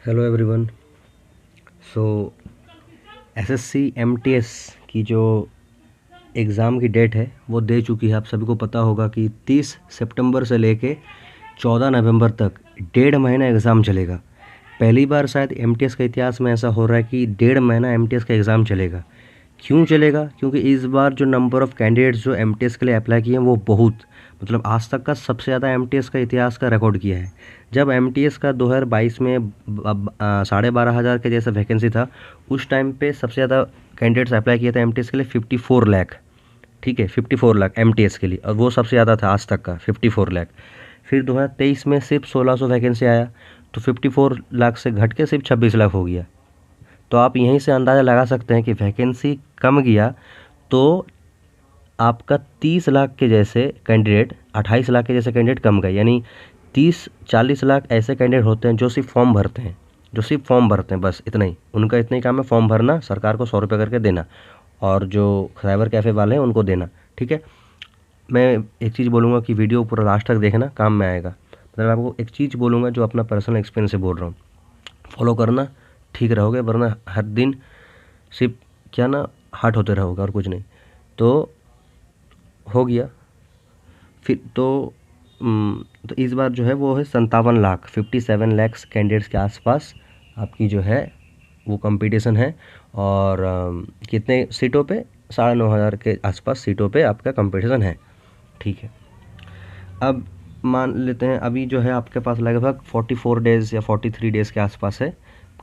Hello everyone. So SSC MTS की जो exam की डेट है वो दे चुकी है। आप सभी को पता होगा कि 30 सितंबर से लेके 14 नवंबर तक 1.5 महीना एग्ज़ाम चलेगा। पहली बार शायद एमटीएस के इतिहास में ऐसा हो रहा है कि 1.5 महीना एमटीएस का एग्ज़ाम चलेगा। क्यों चलेगा? क्योंकि इस बार जो नंबर ऑफ़ कैंडिडेट्स जो एमटीएस के लिए अप्लाई किए हैं वो बहुत, मतलब आज तक का सबसे ज़्यादा एमटीएस का इतिहास का रिकॉर्ड किया है। जब एमटीएस का 2022 में 12,500 के जैसा वैकेंसी था, उस टाइम पे सबसे ज़्यादा कैंडिडेट्स अप्लाई किए थे एमटीएस के लिए 54 लाख। ठीक है, 54 लाख एमटीएस के लिए, और वो सबसे ज़्यादा था आज तक का 54 लाख। फिर 2023 में सिर्फ 1600 वैकेंसी आया, तो 54 लाख से घट के सिर्फ 26 लाख हो गया। तो आप यहीं से अंदाज़ा लगा सकते हैं कि वैकेंसी कम गया तो आपका 30 लाख के जैसे कैंडिडेट, 28 लाख के जैसे कैंडिडेट कम गए। यानी 30-40 लाख ऐसे कैंडिडेट होते हैं जो सिर्फ फॉर्म भरते हैं, बस इतना ही उनका, इतना ही काम है, फॉर्म भरना, सरकार को 100 रुपये करके देना, और जो साइबर कैफ़े वाले हैं उनको देना। ठीक है, मैं एक चीज़ बोलूँगा कि वीडियो पूरा लास्ट तक देखना, काम में आएगा। मतलब आपको एक चीज़ बोलूँगा जो अपना पर्सनल एक्सपीरियंस से बोल रहा हूँ, फॉलो करना, ठीक रहोगे, वरना हर दिन सिर्फ क्या ना हार्ट होते रहोगे और कुछ नहीं। तो हो गया। फिर तो इस बार जो है वो है 57 लाख, 57 लैक्स कैंडिडेट्स के आसपास आपकी जो है वो कंपटीशन है। और कितने सीटों पे? 9,500 के आसपास सीटों पे आपका कंपटीशन है। ठीक है, अब मान लेते हैं अभी जो है आपके पास लगभग 44 डेज़ या 43 डेज़ के आसपास है,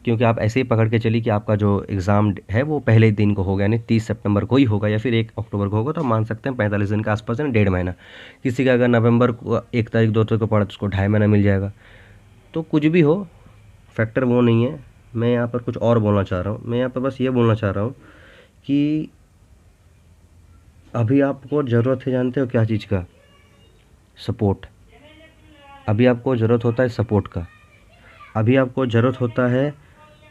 क्योंकि आप ऐसे ही पकड़ के चलिए कि आपका जो एग्ज़ाम है वो पहले ही दिन को होगा, यानी 30 सितंबर को ही होगा या फिर 1 अक्टूबर को होगा, तो मान सकते हैं 45 दिन के आसपास है, 1.5 महीना। किसी का अगर नवंबर को 1 तारीख 2 तारीख को पड़ा तो उसको 2.5 महीना मिल जाएगा। तो कुछ भी हो, फैक्टर वो नहीं है। मैं यहाँ पर कुछ और बोलना चाह रहा हूँ। मैं यहाँ पर बस ये बोलना चाह रहा हूँ कि अभी आपको ज़रूरत है, जानते हो क्या चीज़ का? सपोर्ट। अभी आपको ज़रूरत होता है सपोर्ट का। अभी आपको ज़रूरत होता है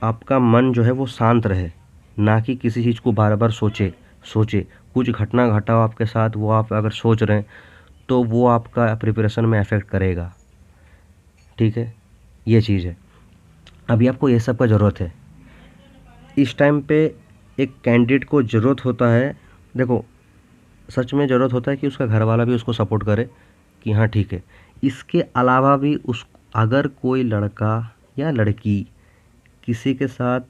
आपका मन जो है वो शांत रहे, ना कि किसी चीज़ को बार बार सोचे। कुछ घटना घटा हो आपके साथ, वो आप अगर सोच रहे हैं तो वो आपका प्रिपरेशन में अफेक्ट करेगा। ठीक है, ये चीज़ है। अभी आपको ये सब का ज़रूरत है। इस टाइम पे एक कैंडिडेट को ज़रूरत होता है, देखो सच में ज़रूरत होता है कि उसका घर वाला भी उसको सपोर्ट करे कि हाँ ठीक है। इसके अलावा भी उस, अगर कोई लड़का या लड़की किसी के साथ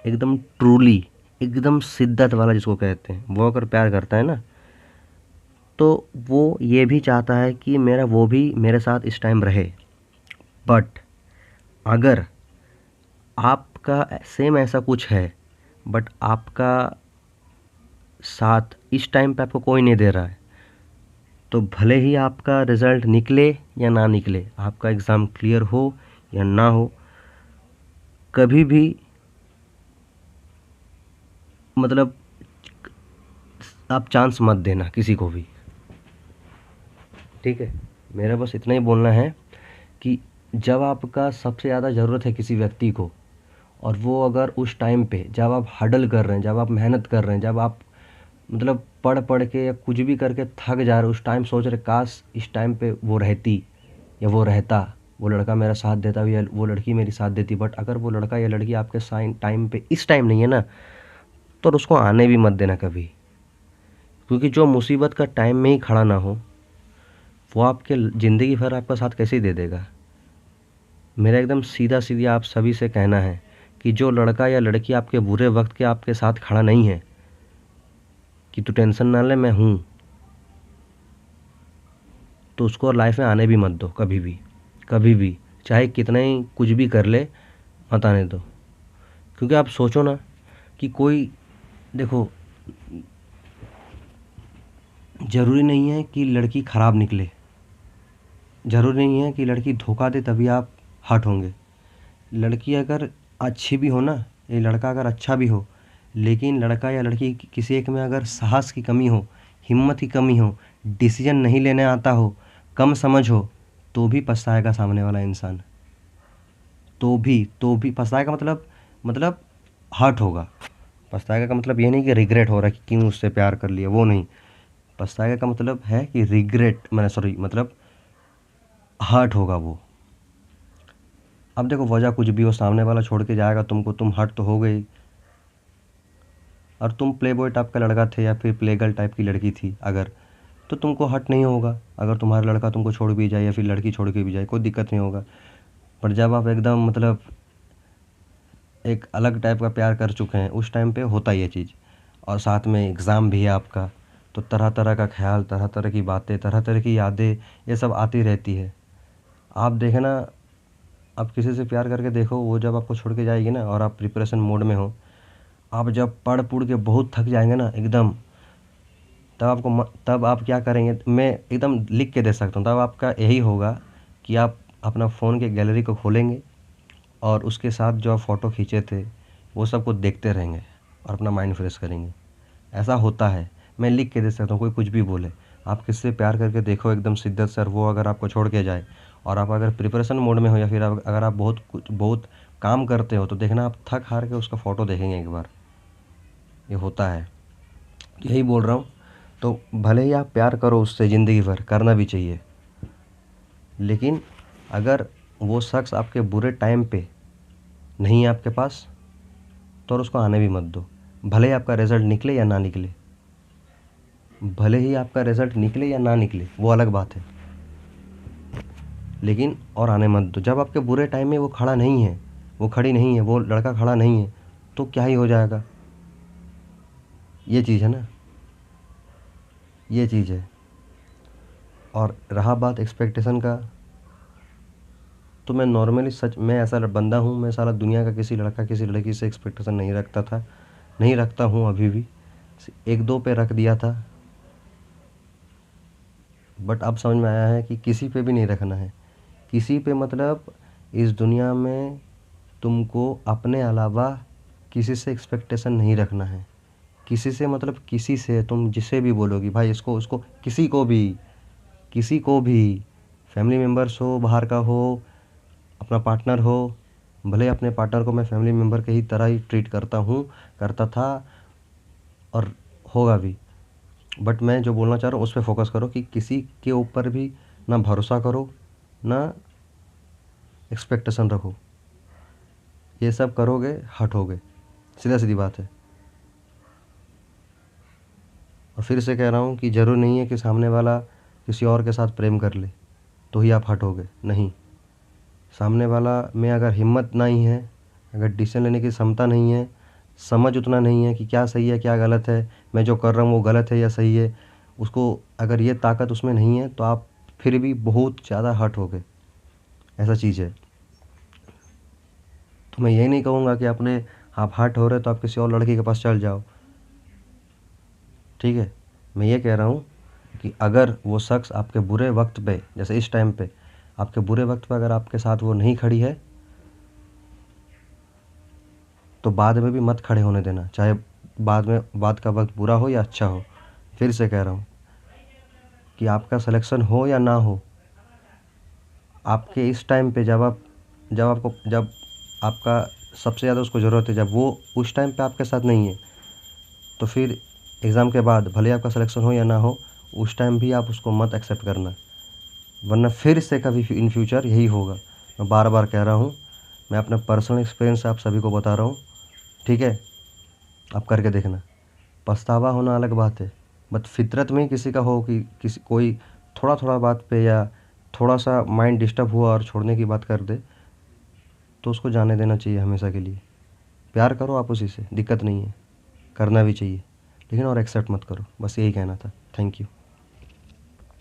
एकदम ट्रूली, एकदम शिद्दत वाला जिसको कहते हैं, वो अगर प्यार करता है ना, तो वो ये भी चाहता है कि मेरा वो भी मेरे साथ इस टाइम रहे। बट अगर आपका सेम ऐसा कुछ है, बट आपका साथ इस टाइम पे आपको कोई नहीं दे रहा है, तो भले ही आपका रिज़ल्ट निकले या ना निकले, आपका एग्ज़ाम क्लियर हो या ना हो, कभी भी मतलब आप चांस मत देना किसी को भी। ठीक है, मेरा बस इतना ही बोलना है कि जब आपका सबसे ज़्यादा ज़रूरत है किसी व्यक्ति को, और वो अगर उस टाइम पे जब आप हडल कर रहे हैं, जब आप मेहनत कर रहे हैं, जब आप मतलब पढ़ पढ़ के या कुछ भी करके थक जा रहे हो, उस टाइम सोच रहे काश इस टाइम पे वो रहती या वो रहता, वो लड़का मेरा साथ देता या वो लड़की मेरी साथ देती। बट अगर वो लड़का या लड़की आपके साइन टाइम पे इस टाइम नहीं है ना, तो उसको आने भी मत देना कभी। क्योंकि जो मुसीबत का टाइम में ही खड़ा ना हो, वो आपके ज़िंदगी भर आपका साथ कैसे दे देगा। मेरा एकदम सीधा सीधा आप सभी से कहना है कि जो लड़का या लड़की आपके बुरे वक्त के आपके साथ खड़ा नहीं है, कि तू टेंशन ना ले मैं हूँ, तो उसको लाइफ में आने भी मत दो कभी भी। कभी भी, चाहे कितना ही कुछ भी कर ले, मत आने दो। क्योंकि आप सोचो ना कि कोई, देखो ज़रूरी नहीं है कि लड़की ख़राब निकले, ज़रूरी नहीं है कि लड़की धोखा दे तभी आप हर्ट होंगे। लड़की अगर अच्छी भी हो ना, ये लड़का अगर अच्छा भी हो, लेकिन लड़का या लड़की किसी एक में अगर साहस की कमी हो, हिम्मत की कमी हो, डिसीजन नहीं लेने आता हो, कम समझ हो, तो भी पछताएगा सामने वाला इंसान। तो भी पछताएगा, मतलब हर्ट होगा। पछताएगा का मतलब ये नहीं कि रिग्रेट हो रहा है कि क्यों उससे प्यार कर लिया, वो नहीं। पछताएगा का मतलब है कि रिग्रेट, मैंने सॉरी, मतलब हर्ट होगा वो। अब देखो वजह कुछ भी हो, सामने वाला छोड़ के जाएगा तुमको, तुम हट तो हो गई। और तुम प्ले बॉय टाइप का लड़का थे या फिर प्ले गर्ल टाइप की लड़की थी अगर, तो तुमको हट नहीं होगा। अगर तुम्हारा लड़का तुमको छोड़ भी जाए या फिर लड़की छोड़ के भी जाए, कोई दिक्कत नहीं होगा। पर जब आप एकदम मतलब एक अलग टाइप का प्यार कर चुके हैं, उस टाइम पे होता ये चीज़। और साथ में एग्ज़ाम भी है आपका, तो तरह तरह का ख्याल, तरह तरह की बातें, तरह तरह की यादें, ये सब आती रहती है। आप देखना, आप किसी से प्यार करके देखो, वो जब आपको छोड़ के जाएगी ना और आप प्रिपरेशन मोड में हो, आप जब पढ़ पुढ़ के बहुत थक जाएंगे ना एकदम, तब आप क्या करेंगे, मैं एकदम लिख के दे सकता हूँ। तब आपका यही होगा कि आप अपना फ़ोन के गैलरी को खोलेंगे और उसके साथ जो आप फ़ोटो खींचे थे वो सब को देखते रहेंगे और अपना माइंड फ्रेश करेंगे। ऐसा होता है, मैं लिख के दे सकता हूँ, कोई कुछ भी बोले। आप किससे प्यार करके देखो एकदम शिद्दत से, और वो अगर आपको छोड़ के जाए और आप अगर प्रिपरेशन मोड में हो या फिर अगर आप बहुत काम करते हो, तो देखना आप थक हार के उसका फ़ोटो देखेंगे एक बार। ये होता है, यही बोल रहा हूँ। तो भले ही आप प्यार करो उससे ज़िंदगी भर, करना भी चाहिए, लेकिन अगर वो शख्स आपके बुरे टाइम पे नहीं है आपके पास, तो और उसको आने भी मत दो। भले ही आपका रिज़ल्ट निकले या ना निकले, भले ही आपका रिज़ल्ट निकले या ना निकले, वो अलग बात है, लेकिन और आने मत दो। जब आपके बुरे टाइम में वो खड़ा नहीं है, वो खड़ी नहीं है, वो लड़का खड़ा नहीं है, तो क्या ही हो जाएगा। ये चीज़ है ना, ये चीज़ है। और रहा बात एक्सपेक्टेशन का, तो मैं नॉर्मली सच, मैं ऐसा बंदा हूँ, मैं सारा दुनिया का किसी लड़का किसी लड़की से एक्सपेक्टेशन नहीं रखता था, नहीं रखता हूँ अभी भी। एक दो पे रख दिया था, बट अब समझ में आया है कि किसी पे भी नहीं रखना है। किसी पे मतलब इस दुनिया में तुमको अपने अलावा किसी से एक्सपेक्टेशन नहीं रखना है। किसी से मतलब किसी से, तुम जिसे भी बोलोगी भाई इसको उसको, किसी को भी, फैमिली मेम्बर्स हो, बाहर का हो, अपना पार्टनर हो, भले अपने पार्टनर को मैं फैमिली मेम्बर के ही तरह ही ट्रीट करता हूँ, करता था और होगा भी। बट मैं जो बोलना चाह रहा हूँ उस पे फोकस करो कि किसी के ऊपर भी ना भरोसा करो, ना एक्सपेक्टेशन रखो। ये सब करोगे हटोगे, सीधा सीधी बात है। और फिर से कह रहा हूँ कि ज़रूर नहीं है कि सामने वाला किसी और के साथ प्रेम कर ले तो ही आप हटोगे, नहीं। सामने वाला में अगर हिम्मत नहीं है, अगर डिसीजन लेने की क्षमता नहीं है, समझ उतना नहीं है कि क्या सही है क्या गलत है, मैं जो कर रहा हूँ वो गलत है या सही है, उसको अगर ये ताकत उसमें नहीं है, तो आप फिर भी बहुत ज़्यादा हर्ट होगे। ऐसा चीज़ है। तो मैं यही नहीं कहूँगा कि आप हर्ट हो रहे तो आप किसी और लड़की के पास चल जाओ, ठीक है। मैं ये कह रहा हूँ कि अगर वो शख्स आपके बुरे वक्त पे, जैसे इस टाइम पे आपके बुरे वक्त पे अगर आपके साथ वो नहीं खड़ी है, तो बाद में भी मत खड़े होने देना, चाहे बाद का वक्त बुरा हो या अच्छा हो। फिर से कह रहा हूँ कि आपका सिलेक्शन हो या ना हो, आपके इस टाइम पे जब आपका सबसे ज़्यादा उसको ज़रूरत है, जब वो उस टाइम पे आपके साथ नहीं है, तो फिर एग्ज़ाम के बाद भले आपका सिलेक्शन हो या ना हो, उस टाइम भी आप उसको मत एक्सेप्ट करना, वरना फिर से कभी इन फ्यूचर यही होगा। मैं बार बार कह रहा हूँ, मैं अपना पर्सनल एक्सपीरियंस आप सभी को बता रहा हूँ, ठीक है। आप करके देखना। पछतावा होना अलग बात है, बट फितरत में ही किसी का हो कि किसी कोई थोड़ा थोड़ा बात पे या थोड़ा सा माइंड डिस्टर्ब हुआ और छोड़ने की बात कर दे, तो उसको जाने देना चाहिए हमेशा के लिए। प्यार करो आप उसी से, दिक्कत नहीं है, करना भी चाहिए, लेकिन और एक्सेप्ट मत करो। बस यही कहना था। Thank you.